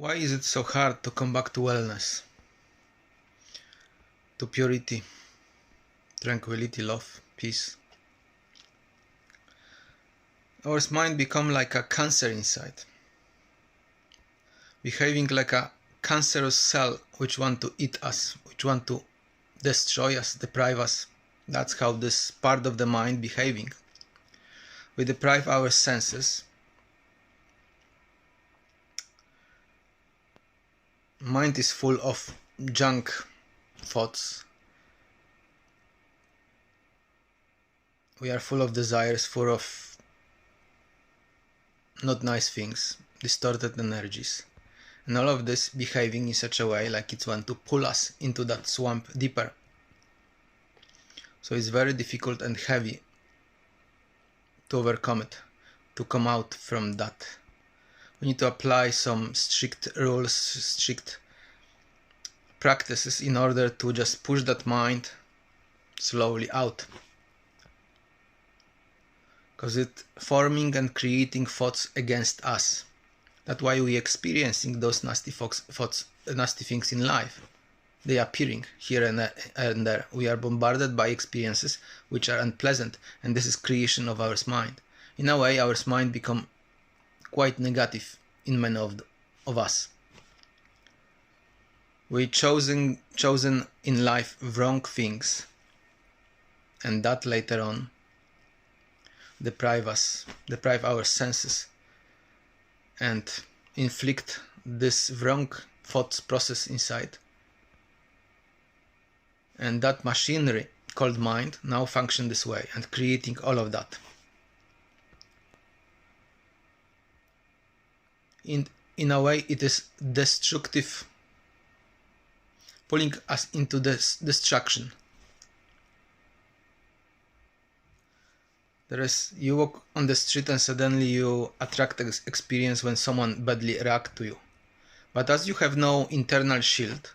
Why is it so hard to come back to wellness, to purity, tranquility, love, peace? Our mind become like a cancer inside, behaving like a cancerous cell which want to eat us, which want to destroy us, deprive us. That's how this part of the mind behaving. We deprive our senses. Mind is full of junk thoughts. We are full of desires, full of not nice things, distorted energies. And all of this behaving in such a way like it wants to pull us into that swamp deeper. So it's very difficult and heavy to overcome it, to come out from that. We need to apply some strict rules, strict practices in order to just push that mind slowly out. Because it's forming and creating thoughts against us. That's why we are experiencing those nasty thoughts, nasty things in life. They are appearing here and there. We are bombarded by experiences which are unpleasant, and this is creation of our mind. In a way, our mind become quite negative in many of us. We chosen in life wrong things, and that later on deprive our senses, and inflict this wrong thoughts process inside. And that machinery called mind now function this way and creating all of that. In a way, it is destructive, pulling us into this destruction. You walk on the street and suddenly you attract experience when someone badly reacts to you. But as you have no internal shield,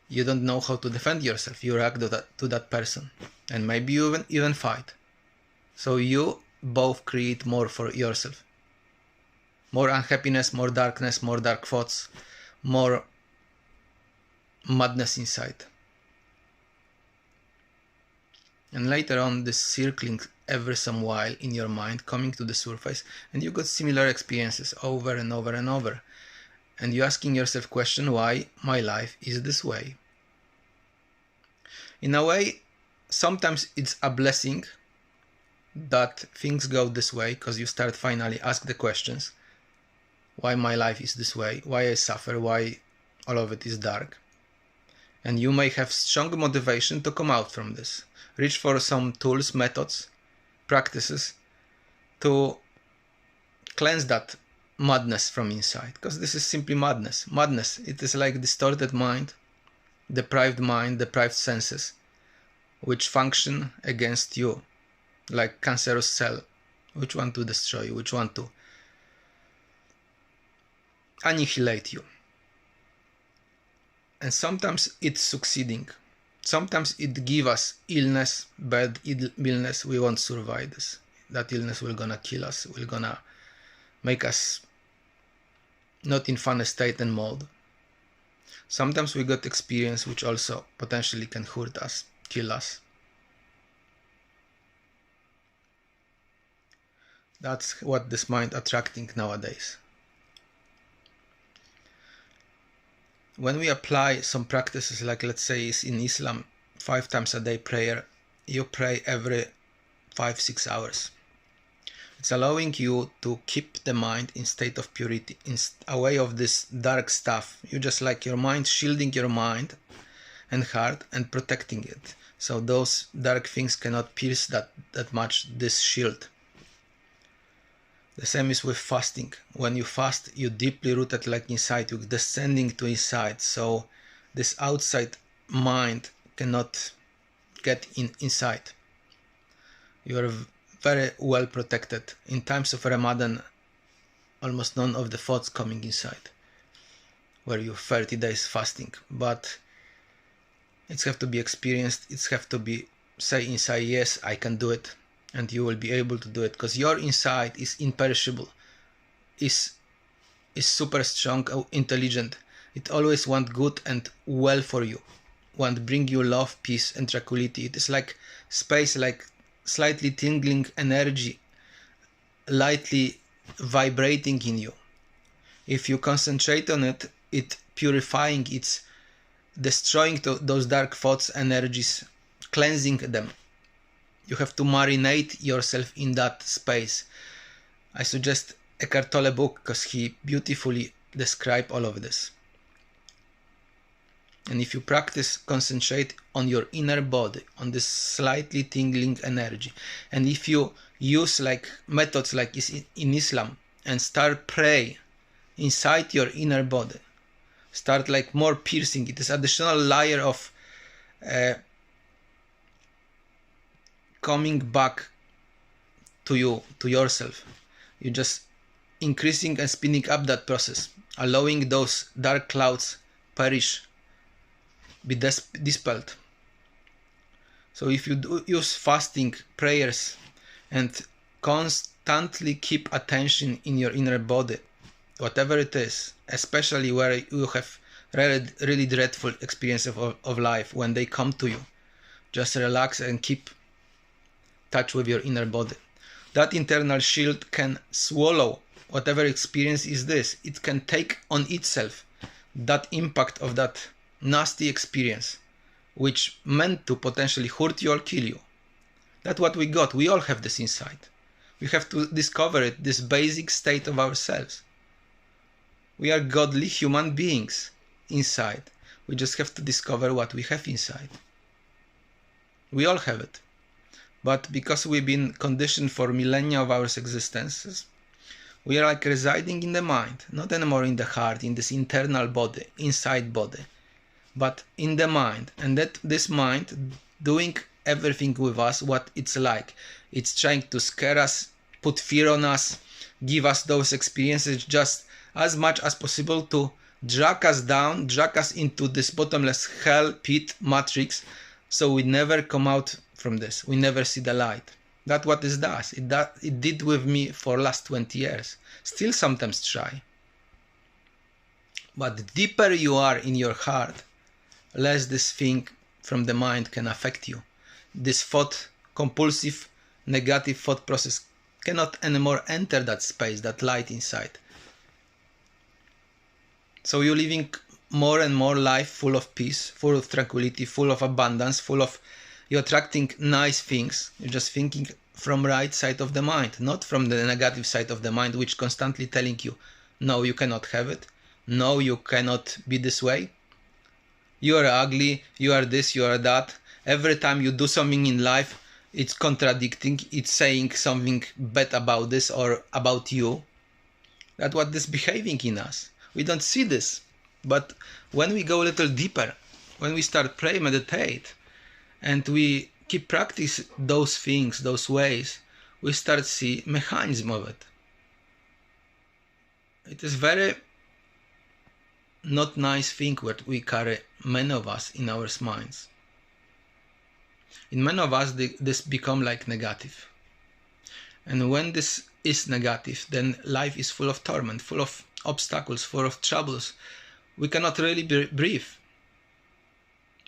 you don't know how to defend yourself. You react to that person, and maybe you even fight. So you both create more for yourself. More unhappiness, more darkness, more dark thoughts, more madness inside. And later on, this circling every some while in your mind, coming to the surface, and you got similar experiences over and over and over. And you asking yourself question, why my life is this way? In a way, sometimes it's a blessing that things go this way, because you start finally ask the questions. Why my life is this way? Why I suffer? Why all of it is dark? And you may have strong motivation to come out from this. Reach for some tools, methods, practices to cleanse that madness from inside. Because this is simply madness. Madness, it is like distorted mind, deprived senses, which function against you like cancerous cell, which want to destroy you, which want to annihilate you. And sometimes it's succeeding. Sometimes it gives us illness, bad illness. We won't survive this. That illness will gonna kill us, will gonna make us not in fun state and mode. Sometimes we got experience which also potentially can hurt us, kill us. That's what this mind attracting nowadays. When we apply some practices, like let's say is in Islam, 5 times a day prayer, you pray every 5-6 hours. It's allowing you to keep the mind in state of purity, away of this dark stuff. You just like your mind, shielding your mind and heart and protecting it. So those dark things cannot pierce that much, this shield. The same is with fasting. When you fast, you deeply rooted like inside, you're descending to inside. So this outside mind cannot get inside. You are very well protected. In times of Ramadan, almost none of the thoughts coming inside, where you 30 days fasting. But it's have to be experienced. It's have to be say inside, yes, I can do it. And you will be able to do it, because your inside is imperishable, is is super strong, intelligent. It always wants good and well for you. Want bring you love, peace and tranquility. It is like space, like slightly tingling energy, lightly vibrating in you. If you concentrate on it, it purifying, it's destroying those dark thoughts, energies, cleansing them. You have to marinate yourself in that space. I suggest Eckhart Tolle book because he beautifully describes all of this. And if you practice, concentrate on your inner body, on this slightly tingling energy, and if you use like methods like in Islam and start pray inside your inner body, start like more piercing, it is additional layer of coming back to you, to yourself. You just increasing and speeding up that process, allowing those dark clouds perish, be dispelled. So if you use fasting, prayers, and constantly keep attention in your inner body, whatever it is, especially where you have really dreadful experience of life, when they come to you, just relax and keep touch with your inner body. That internal shield can swallow whatever experience is this. It can take on itself that impact of that nasty experience, which meant to potentially hurt you or kill you. That's what we got. We all have this inside. We have to discover it, this basic state of ourselves. We are godly human beings inside. We just have to discover what we have inside. We all have it. But because we've been conditioned for millennia of our existences, we are like residing in the mind, not anymore in the heart, in this internal body, inside body, but in the mind. And that this mind doing everything with us what it's like. It's trying to scare us, put fear on us, give us those experiences just as much as possible to drag us down, drag us into this bottomless hell pit matrix, so we never come out from this. We never see the light. That's what this does. It did with me for last 20 years. Still sometimes try. But the deeper you are in your heart, less this thing from the mind can affect you. This thought, compulsive, negative thought process cannot anymore enter that space, that light inside. So you're living more and more life full of peace, full of tranquility, full of abundance, you're attracting nice things. You're just thinking from right side of the mind, not from the negative side of the mind, which constantly telling you, no, you cannot have it. No, you cannot be this way. You are ugly, you are this, you are that. Every time you do something in life, it's contradicting, it's saying something bad about this or about you. That's what is behaving in us. We don't see this. But when we go a little deeper, when we start pray, meditate, and we keep practice those things, those ways, we start see mechanism of it. It is very not nice thing what we carry, many of us, in our minds. In many of us, this become like negative. And when this is negative, then life is full of torment, full of obstacles, full of troubles. We cannot really breathe.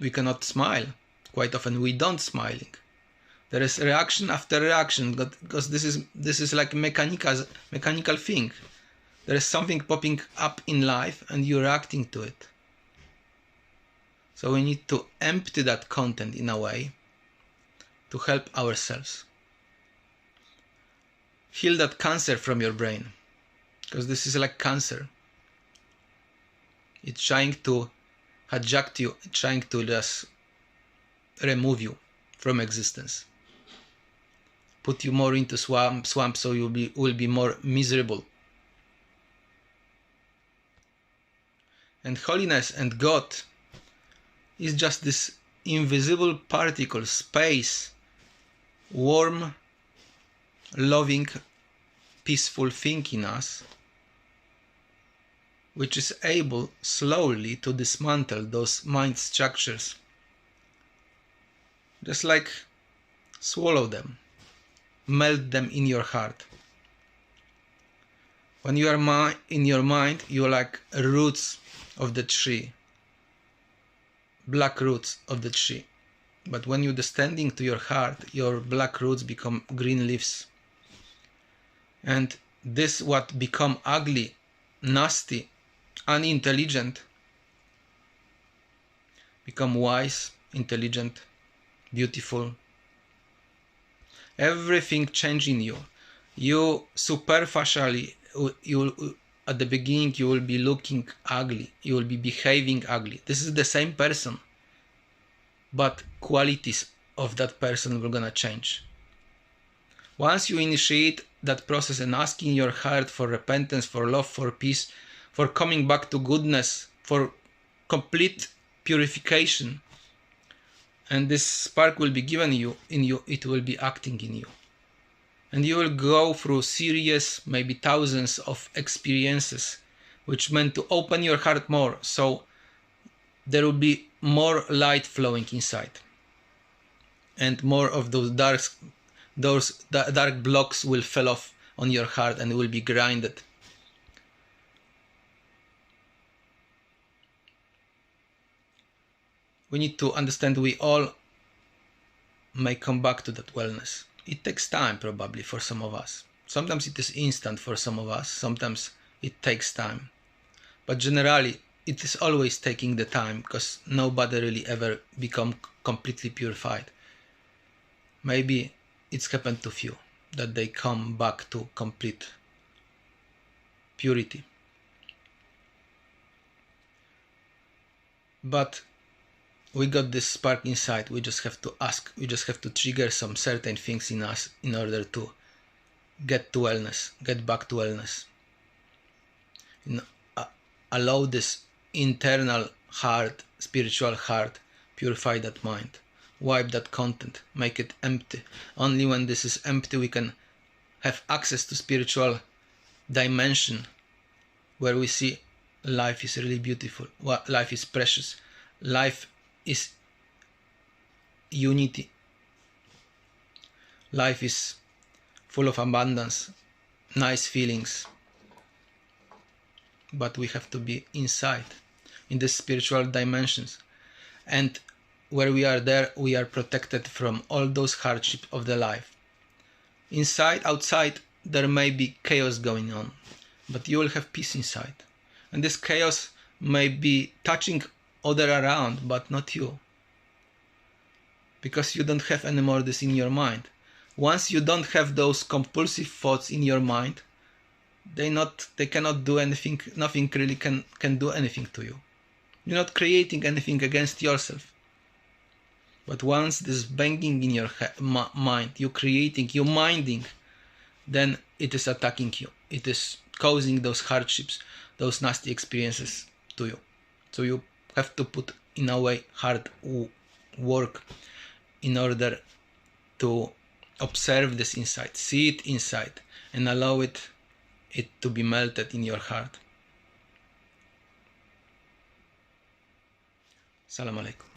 We cannot smile. Quite often we don't smiling. There is reaction after reaction, because this is like a mechanical thing. There is something popping up in life and you're reacting to it. So we need to empty that content in a way to help ourselves. Heal that cancer from your brain, because this is like cancer. It's trying to hijack you, it's trying to just remove you from existence. Put you more into swamp so you will be more miserable. And holiness and God is just this invisible particle, space, warm, loving, peaceful thing in us, which is able slowly to dismantle those mind structures. Just like swallow them, melt them in your heart. When you are in your mind, you're like roots of the tree, black roots of the tree. But when you're descending to your heart, your black roots become green leaves. And this what become ugly, nasty, unintelligent, become wise, intelligent, beautiful. Everything change in you. You superficially, at the beginning you will be looking ugly, you will be behaving ugly. This is the same person, but qualities of that person will gonna change. Once you initiate that process and asking your heart for repentance, for love, for peace, for coming back to goodness, for complete purification, and this spark will be given you in you, it will be acting in you. And you will go through series, maybe thousands of experiences, which meant to open your heart more, so there will be more light flowing inside. And more of those dark blocks will fall off on your heart and will be grinded. We need to understand we all may come back to that wellness. It takes time probably for some of us. Sometimes it is instant for some of us, sometimes it takes time. But generally it is always taking the time, because nobody really ever become completely purified. Maybe it's happened to few that they come back to complete purity. But we got this spark inside. We just have to ask. We just have to trigger some certain things in us in order to get to wellness, get back to wellness. Allow this internal heart, spiritual heart, purify that mind, wipe that content, make it empty. Only when this is empty we can have access to spiritual dimension, where we see life is really beautiful, life is precious, life is unity, life is full of abundance, nice feelings. But we have to be inside, in the spiritual dimensions. And where we are there, we are protected from all those hardships of the life. Inside, outside, there may be chaos going on, but you will have peace inside. And this chaos may be touching other around, but not you. Because you don't have anymore this in your mind. Once you don't have those compulsive thoughts in your mind, they cannot do anything, nothing really can do anything to you. You're not creating anything against yourself. But once this banging in your mind, you're creating, you're minding, then it is attacking you. It is causing those hardships, those nasty experiences to you. So you have to put in a way hard work in order to observe this inside, see it inside, and allow it to be melted in your heart. Salam alaikum.